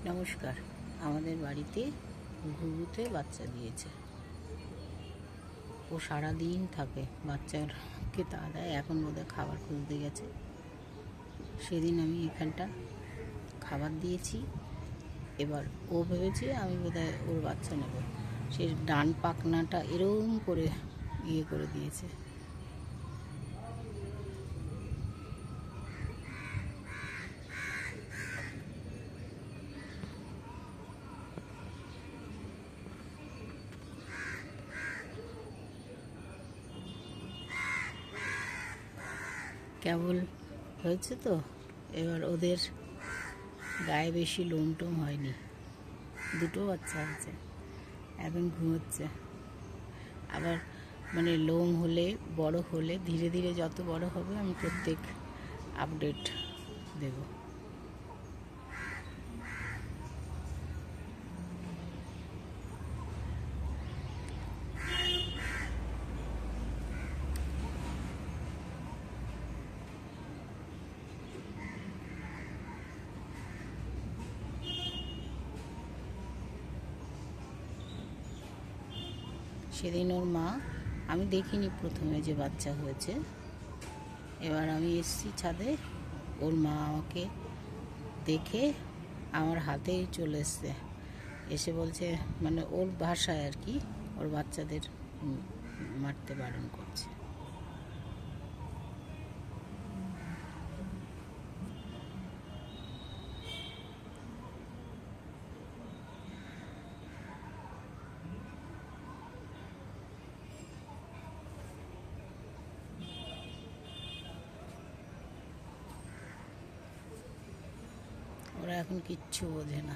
নমস্কার। আমাদের বাড়িতে ঘুঘুতে বাচ্চা দিয়েছে। ও সারাদিন থাকে, বাচ্চাকে তা দেয়। এখন বোধহয় খাবার খুঁজতে গেছে। সেদিন আমি এখানটা খাবার দিয়েছি। এবার ও ভেবেছে আমি বোধহয় ওর বাচ্চা নেব। সে ডান পাখনাটা এরকম করে করে দিয়েছে। কেবল হয়েছে তো, এবার ওদের গায়ে বেশি লোম টোম হয়নি, দুটো বাচ্চা আছে, এখন ঘুমোচ্ছে। আবার লোম হলে, বড় হলে, ধীরে ধীরে যত বড় হবে আমি প্রত্যেক আপডেট দেব। সেদিন ওর মা, আমি দেখিনি প্রথমে যে বাচ্চা হয়েছে। এবার আমি এসেছি ছাদে, ওর মা আমাকে দেখে আমার হাতেই চলে এসছে, এসে বলছে, ওর ভাষায় আর কি, ওর বাচ্চাদের মারতে বারণ করছে। ওরা এখন কিচ্ছু বোঝে না।